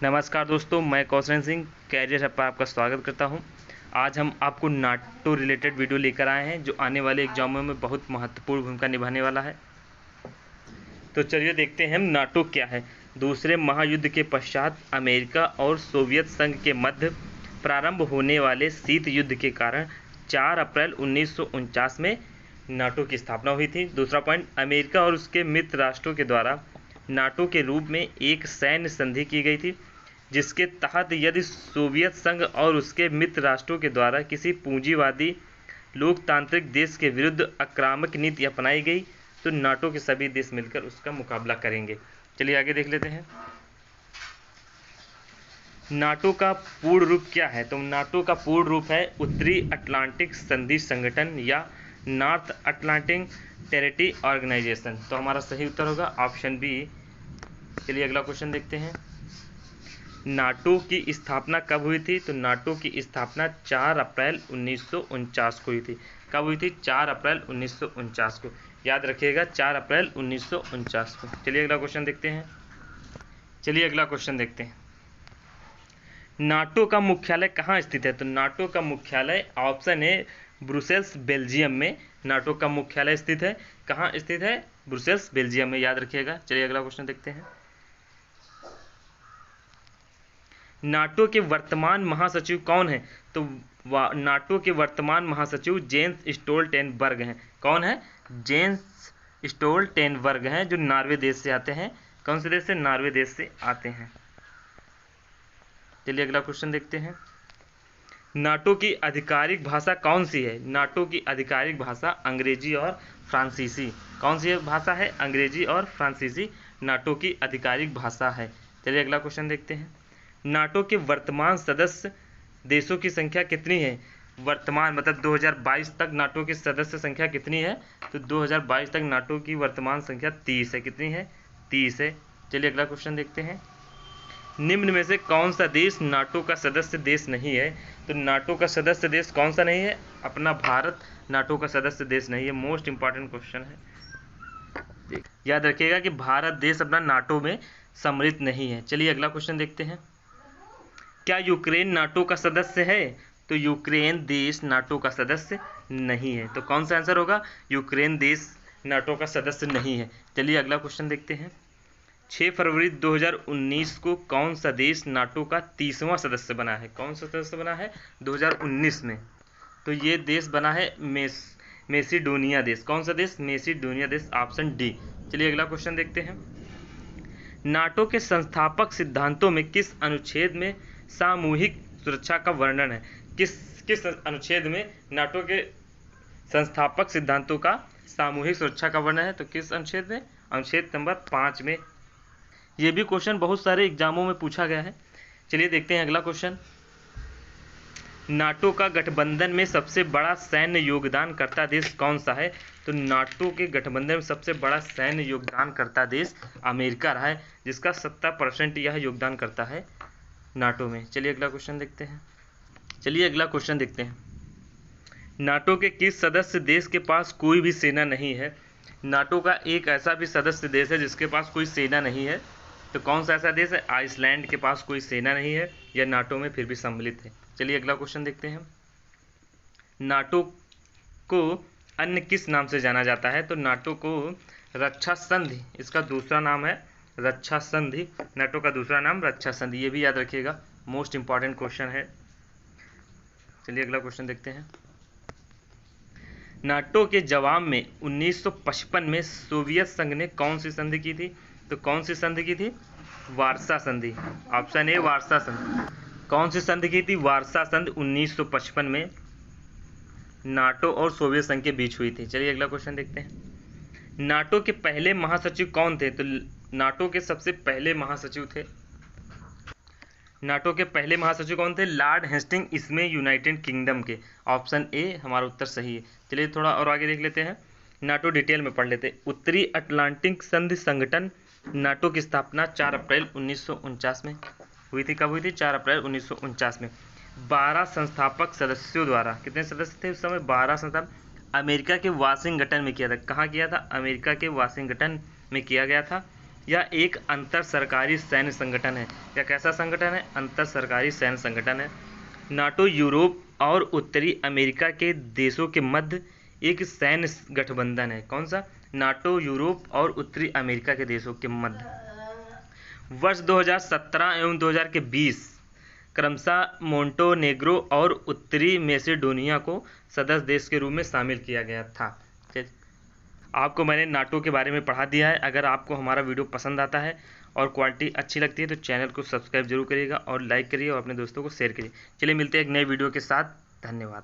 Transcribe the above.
नमस्कार दोस्तों, मैं कौशल सिंह कैरियर हब पर आपका स्वागत करता हूं। आज हम आपको नाटो रिलेटेड वीडियो लेकर आए हैं जो आने वाले एग्जामों में बहुत महत्वपूर्ण भूमिका निभाने वाला है। तो चलिए देखते हैं हम नाटो क्या है। दूसरे महायुद्ध के पश्चात अमेरिका और सोवियत संघ के मध्य प्रारंभ होने वाले शीत युद्ध के कारण 4 अप्रैल 1949 में नाटो की स्थापना हुई थी। दूसरा पॉइंट, अमेरिका और उसके मित्र राष्ट्रों के द्वारा नाटो के रूप में एक सैन्य संधि की गई थी, जिसके तहत यदि सोवियत संघ और उसके मित्र राष्ट्रों के द्वारा किसी पूंजीवादी लोकतांत्रिक देश के विरुद्ध आक्रामक नीति अपनाई गई तो नाटो के सभी देश मिलकर उसका मुकाबला करेंगे। चलिए आगे देख लेते हैं। नाटो का पूर्ण रूप क्या है? तो नाटो का पूर्ण रूप है उत्तरी अटलांटिक संधि संगठन या नॉर्थ अटलांटिक टेरिटरी ऑर्गेनाइजेशन। तो हमारा सही उत्तर होगा ऑप्शन बी। चलिए अगला क्वेश्चन देखते हैं। नाटो की स्थापना कब हुई थी? तो नाटो की स्थापना 4 अप्रैल 1949 को हुई थी। कब हुई थी? 4 अप्रैल 1949 को। याद रखिएगा 4 अप्रैल 1949 को। चलिए अगला क्वेश्चन देखते हैं। नाटो का मुख्यालय कहाँ स्थित है? तो नाटो का मुख्यालय ऑप्शन ए ब्रुसेल्स बेल्जियम में नाटो का मुख्यालय स्थित है। कहाँ स्थित है? ब्रुसेल्स बेल्जियम में, याद रखिएगा। चलिए अगला क्वेश्चन देखते हैं। नाटो के वर्तमान महासचिव कौन है? तो नाटो के वर्तमान महासचिव जेन्स स्टोल्टेनबर्ग हैं। कौन है? जेन्स स्टोल्टेनबर्ग हैं, जो नॉर्वे देश से आते हैं। कौन से देश से? नॉर्वे देश से आते हैं। चलिए अगला क्वेश्चन देखते हैं। नाटो की आधिकारिक भाषा कौन सी है? नाटो की आधिकारिक भाषा अंग्रेजी और फ्रांसीसी। कौन सी भाषा है? अंग्रेजी और फ्रांसीसी नाटो की आधिकारिक भाषा है। चलिए अगला क्वेश्चन देखते हैं। नाटो के वर्तमान सदस्य देशों की संख्या कितनी है? वर्तमान मतलब 2022 तक नाटो की सदस्य संख्या कितनी है? तो 2022 तक नाटो की वर्तमान संख्या 30 है। कितनी है? 30 है। चलिए अगला क्वेश्चन देखते हैं। निम्न में से कौन सा देश नाटो का सदस्य देश नहीं है? तो नाटो का सदस्य देश कौन सा नहीं है? अपना भारत नाटो का सदस्य देश नहीं है। मोस्ट इंपॉर्टेंट क्वेश्चन है, याद रखिएगा कि भारत देश अपना नाटो में सम्मिलित नहीं है। चलिए अगला क्वेश्चन देखते हैं। क्या यूक्रेन नाटो का सदस्य है? तो यूक्रेन देश नाटो का सदस्य नहीं है। तो कौन सा आंसर होगा? यूक्रेन देश नाटो का सदस्य नहीं है। चलिए अगला क्वेश्चन देखते हैं। 6 फरवरी 2019 को कौन सा देश नाटो का 30वां सदस्य बना है? कौन सा सदस्य बना है 2019 में? तो ये देश बना है मेसिडोनिया देश। कौन सा देश? मेसिडोनिया देश, ऑप्शन डी। चलिए अगला क्वेश्चन देखते हैं। नाटो के संस्थापक सिद्धांतों में किस अनुच्छेद में सामूहिक सुरक्षा का वर्णन है? किस अनुच्छेद में नाटो के संस्थापक सिद्धांतों का सामूहिक सुरक्षा का वर्णन है? तो किस अनुच्छेद में? अनुच्छेद नंबर 5 में। ये भी क्वेश्चन बहुत सारे एग्जामों में पूछा गया है। चलिए देखते हैं अगला क्वेश्चन। नाटो का गठबंधन में सबसे बड़ा सैन्य योगदानकर्ता देश कौन सा है? तो नाटो के गठबंधन में सबसे बड़ा सैन्य योगदानकर्ता देश अमेरिका रहा है, जिसका 70% यह योगदान करता है नाटो में। चलिए अगला क्वेश्चन देखते हैं। नाटो के किस सदस्य देश के पास कोई भी सेना नहीं है? नाटो का एक ऐसा भी सदस्य देश है जिसके पास कोई सेना नहीं है। तो कौन सा ऐसा देश है? आइसलैंड के पास कोई सेना नहीं है, यह नाटो में फिर भी सम्मिलित है। चलिए अगला क्वेश्चन देखते हैं। नाटो को अन्य किस नाम से जाना जाता है? तो नाटो को रक्षा संधि, इसका दूसरा नाम है रक्षा संधि। नाटो का दूसरा नाम रक्षा संधि, ये भी याद रखिएगा। मोस्ट इंपॉर्टेंट क्वेश्चन है। चलिए अगला क्वेश्चन देखते हैं। नाटो के जवाब में 1955 में सोवियत संघ ने कौन सी संधि की थी? तो कौन सी संधि की थी? वार्सा संधि, ऑप्शन ए वार्सा संधि। कौन सी संधि की थी? वार्सा संधि 1955 में नाटो और सोवियत संघ के बीच हुई थी। चलिए अगला क्वेश्चन देखते हैं। नाटो के पहले महासचिव कौन थे? तो नाटो के सबसे पहले महासचिव थे, नाटो के पहले महासचिव कौन थे? लॉर्ड हेस्टिंग, इसमें यूनाइटेड किंगडम के। ऑप्शन ए हमारा उत्तर सही है। चलिए थोड़ा और आगे देख लेते हैं। नाटो डिटेल में पढ़ लेते हैं। उत्तरी अटलांटिक संधि संगठन नाटो की स्थापना 4 अप्रैल 1949 में हुई थी। कब हुई थी? 4 अप्रैल 1949 में। 12 संस्थापक सदस्यों द्वारा, कितने सदस्य थे उस समय? 12 संस्थापक, अमेरिका के वाशिंगटन में किया था। कहाँ किया था? अमेरिका के वाशिंगटन में किया गया था। यह एक अंतर सरकारी सैन्य संगठन है। यह कैसा संगठन है? अंतर सरकारी सैन्य संगठन है। नाटो यूरोप और उत्तरी अमेरिका के देशों के मध्य एक सैन्य गठबंधन है। कौन सा? नाटो यूरोप और उत्तरी अमेरिका के देशों के मध्य। वर्ष 2017 एवं 2020 क्रमशः मोंटेनेग्रो और उत्तरी मैसेडोनिया को सदस्य देश के रूप में शामिल किया गया था। आपको मैंने नाटो के बारे में पढ़ा दिया है। अगर आपको हमारा वीडियो पसंद आता है और क्वालिटी अच्छी लगती है तो चैनल को सब्सक्राइब जरूर करिएगा और लाइक करिए और अपने दोस्तों को शेयर करिए। चलिए मिलते हैं एक नए वीडियो के साथ। धन्यवाद।